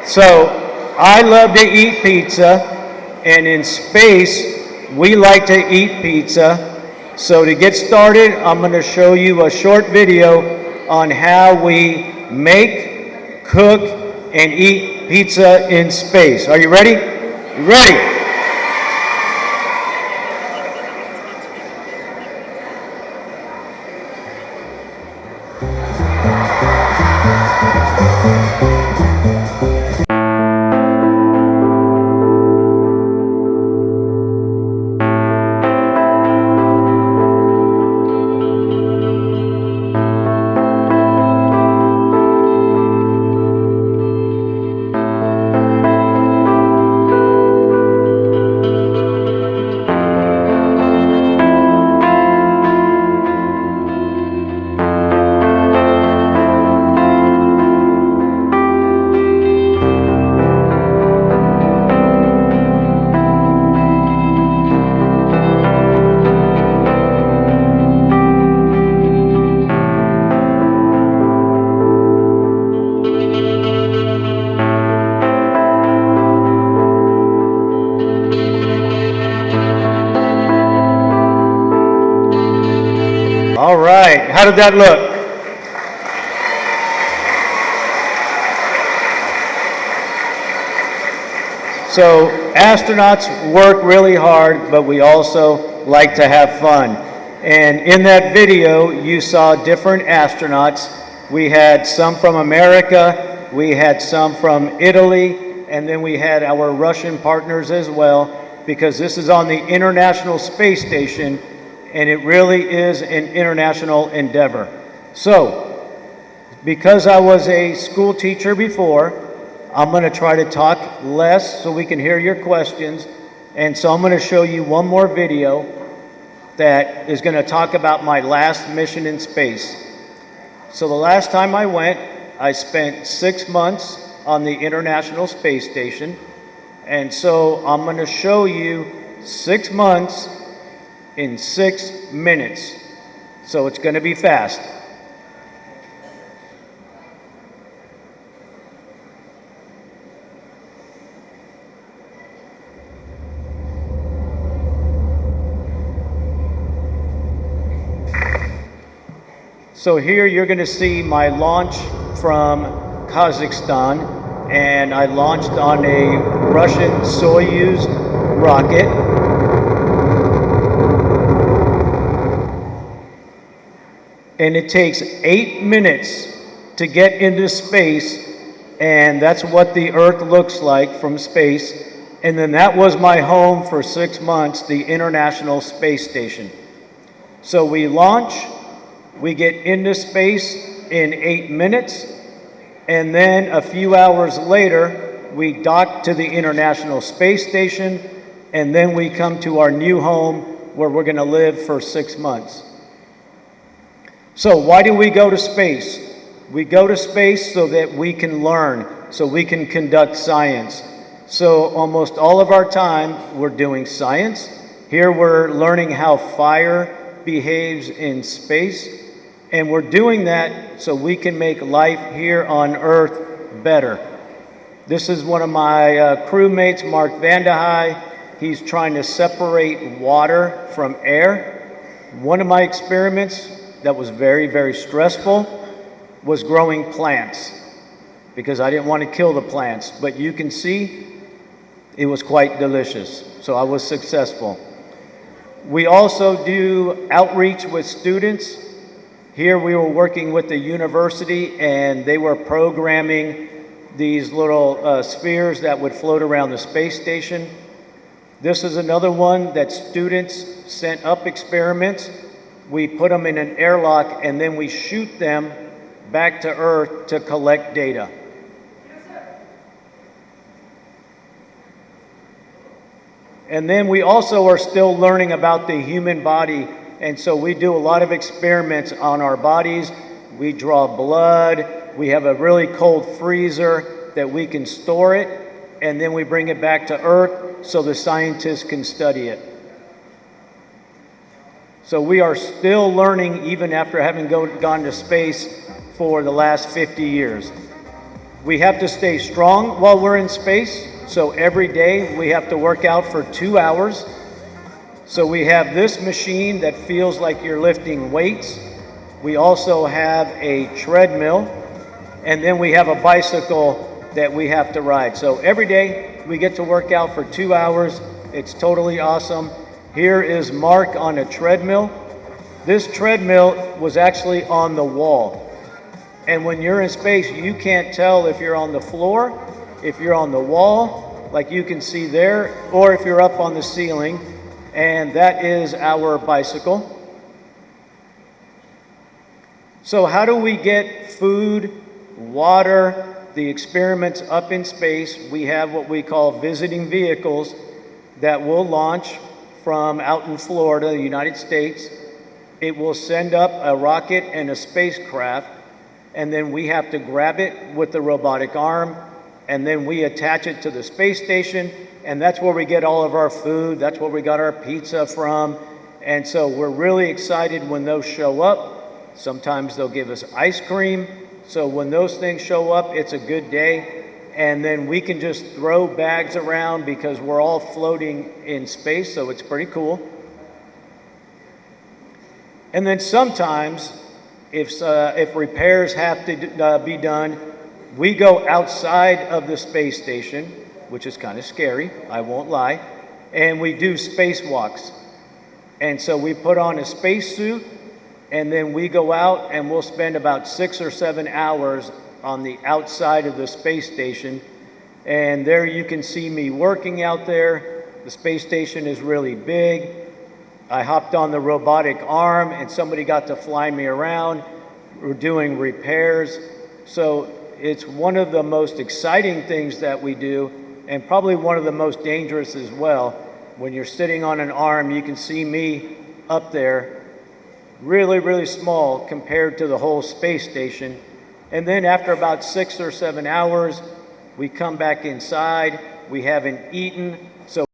So I love to eat pizza, and in space, we like to eat pizza. So to get started, I'm going to show you a short video on how we make, cook, and eat pizza in space. Are you ready? You ready? All right, how did that look? So astronauts work really hard, but we also like to have fun. And in that video, you saw different astronauts. We had some from America, we had some from Italy, and then we had our Russian partners as well, because this is on the International Space Station, and it really is an international endeavor. So, because I was a school teacher before, I'm going to try to talk less so we can hear your questions. And so I'm going to show you one more video that is going to talk about my last mission in space. So the last time I went, I spent 6 months on the International Space Station. And so I'm going to show you 6 months in 6 minutes. So it's going to be fast. So here you're going to see my launch from Kazakhstan, and I launched on a Russian Soyuz rocket. And it takes 8 minutes to get into space, and that's what the Earth looks like from space. And then that was my home for 6 months, the International Space Station. So we launch, we get into space in 8 minutes, and then a few hours later, we dock to the International Space Station, and then we come to our new home where we're going to live for 6 months. So why do we go to space? We go to space so that we can learn, so we can conduct science. So almost all of our time, we're doing science. Here we're learning how fire behaves in space, and we're doing that so we can make life here on Earth better. This is one of my crewmates, Mark Vandehei. He's trying to separate water from air. One of my experiments that was very, very stressful was growing plants, because I didn't want to kill the plants, but you can see it was quite delicious, so I was successful. We also do outreach with students. Here we were working with the university, and they were programming these little spheres that would float around the space station. This is another one that students sent up experiments. We put them in an airlock, and then we shoot them back to Earth to collect data. And then we also are still learning about the human body, and so we do a lot of experiments on our bodies. We draw blood, we have a really cold freezer that we can store it, and then we bring it back to Earth so the scientists can study it. So we are still learning even after having gone to space for the last 50 years. We have to stay strong while we're in space. So every day we have to work out for 2 hours. So we have this machine that feels like you're lifting weights. We also have a treadmill, and then we have a bicycle that we have to ride. So every day we get to work out for 2 hours. It's totally awesome. Here is Mark on a treadmill. This treadmill was actually on the wall. And when you're in space, you can't tell if you're on the floor, if you're on the wall, like you can see there, or if you're up on the ceiling. And that is our bicycle. So how do we get food, water, the experiments up in space? We have what we call visiting vehicles that will launch from out in Florida, the United States. It will send up a rocket and a spacecraft, and then we have to grab it with the robotic arm, and then we attach it to the space station, and that's where we get all of our food. That's where we got our pizza from. And so we're really excited when those show up. Sometimes they'll give us ice cream. So when those things show up, it's a good day. And then we can just throw bags around because we're all floating in space, so it's pretty cool. And then sometimes, if repairs have to be done, we go outside of the space station, which is kind of scary, I won't lie, and we do spacewalks. And so we put on a spacesuit, and then we go out and we'll spend about 6 or 7 hours on the outside of the space station. And there you can see me working out there. The space station is really big. I hopped on the robotic arm and somebody got to fly me around. We're doing repairs. So it's one of the most exciting things that we do, and probably one of the most dangerous as well. When you're sitting on an arm, you can see me up there, really, really small compared to the whole space station. And then after about 6 or 7 hours, we come back inside. We haven't eaten, so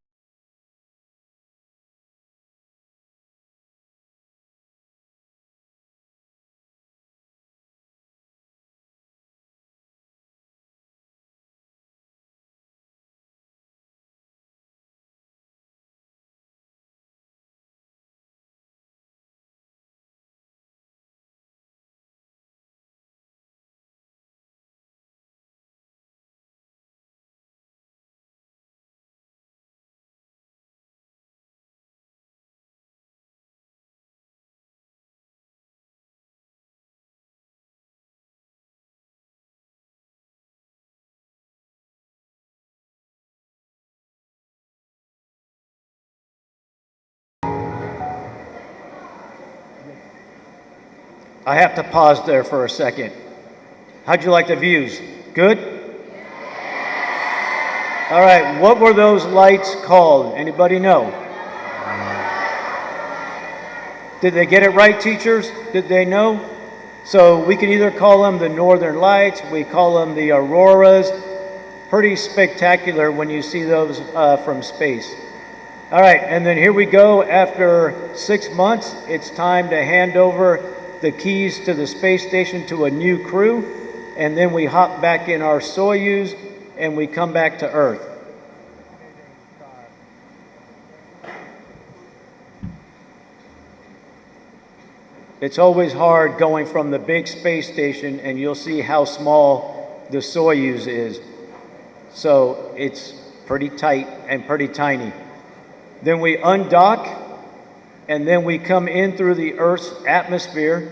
I have to pause there for a second. How'd you like the views? Good? All right, what were those lights called? Anybody know? Did they get it right, teachers? Did they know? So we can either call them the northern lights, we call them the auroras. Pretty spectacular when you see those from space. All right, and then here we go. After 6 months, it's time to hand over the keys to the space station to a new crew, and then we hop back in our Soyuz and we come back to Earth. It's always hard going from the big space station, and you'll see how small the Soyuz is. So it's pretty tight and pretty tiny. Then we undock, and then we come in through the Earth's atmosphere,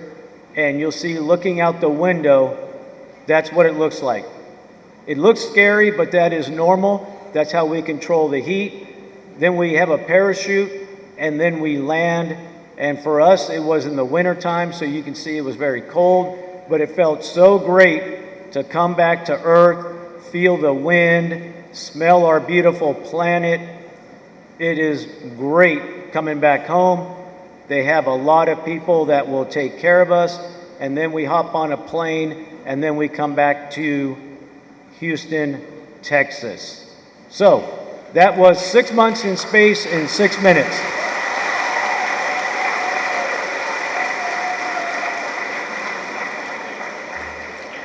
and you'll see looking out the window, that's what it looks like. It looks scary, but that is normal. That's how we control the heat. Then we have a parachute, and then we land. And for us, it was in the wintertime, so you can see it was very cold, but it felt so great to come back to Earth, feel the wind, smell our beautiful planet. It is great coming back home. They have a lot of people that will take care of us, and then we hop on a plane, and then we come back to Houston, Texas. So that was 6 months in space in 6 minutes.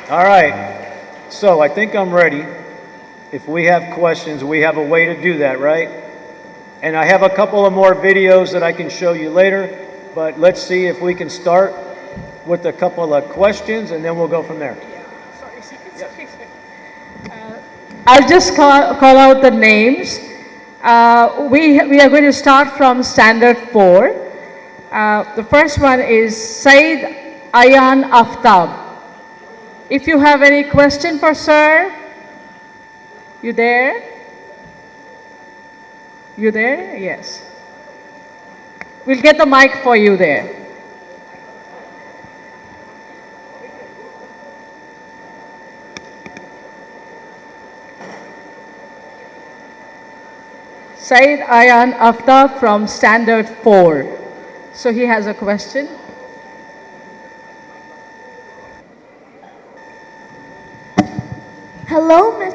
All right, So I think I'm ready. If we have questions, we have a way to do that, right? And I have a couple of more videos that I can show you later, but let's see if we can start with a couple of questions and then we'll go from there. I'll just call out the names. We are going to start from Standard 4. The first one is Said Ayan Aftab. If you have any question for sir, you there? You there? Yes. We'll get the mic for you there. Said Ayan Aftab from Standard 4. So he has a question. Hello, Miss.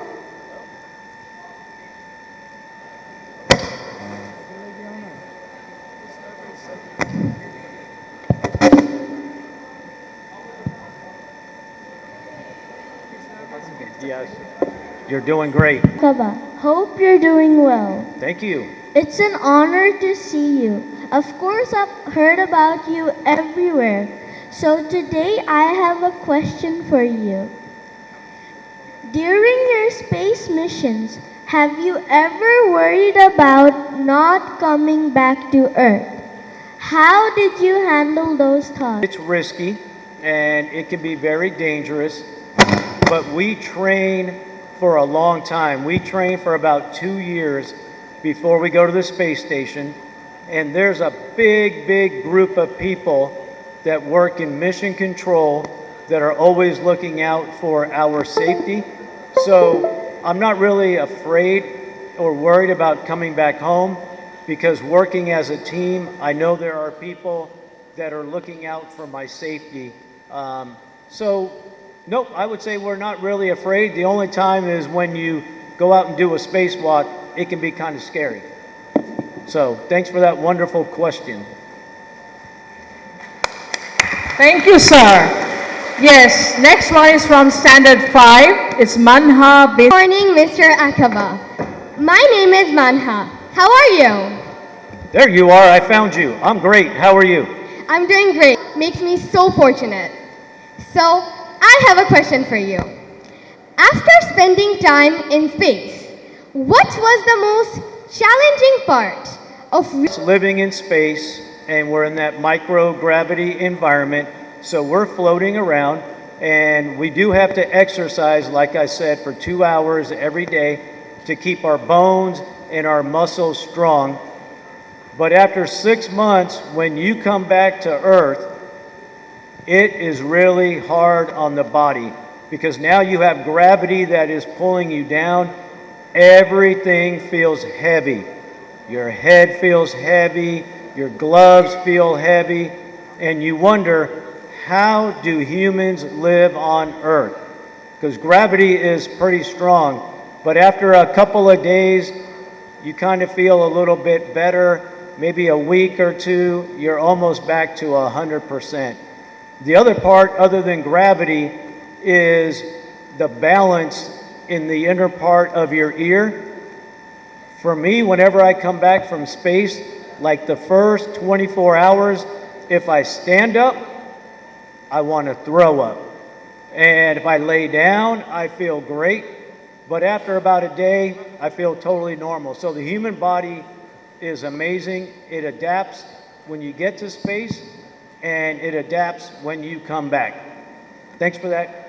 Yes, you're doing great. Kaba. Hope you're doing well. Thank you. It's an honor to see you. Of course, I've heard about you everywhere. So today I have a question for you. During your space missions, have you ever worried about not coming back to Earth? How did you handle those thoughts? It's risky and it can be very dangerous, but we train for a long time. We train for about 2 years before we go to the space station, and there's a big group of people that work in mission control that are always looking out for our safety. So I'm not really afraid or worried about coming back home, because working as a team, I know there are people that are looking out for my safety. Nope, I would say we're not really afraid. The only time is when you go out and do a spacewalk, it can be kind of scary. So thanks for that wonderful question. Thank you, sir. Yes, next one is from Standard 5. It's Manha bin. Good morning, Mr. Akaba. My name is Manha. How are you? There you are, I found you. I'm great, how are you? I'm doing great. Makes me so fortunate. So, I have a question for you. After spending time in space, what was the most challenging part of living in space, and we're in that microgravity environment, so we're floating around, and we do have to exercise, like I said, for 2 hours every day to keep our bones and our muscles strong. But after 6 months, when you come back to Earth, it is really hard on the body, because now you have gravity that is pulling you down. Everything feels heavy. Your head feels heavy, your gloves feel heavy, and you wonder, how do humans live on Earth? Because gravity is pretty strong, but after a couple of days, you kind of feel a little bit better. Maybe a week or two, you're almost back to 100%. The other part, other than gravity, is the balance in the inner part of your ear. For me, whenever I come back from space, like the first 24 hours, if I stand up, I want to throw up. And if I lay down, I feel great. But after about a day, I feel totally normal. So the human body is amazing. It adapts when you get to space, and it adapts when you come back. Thanks for that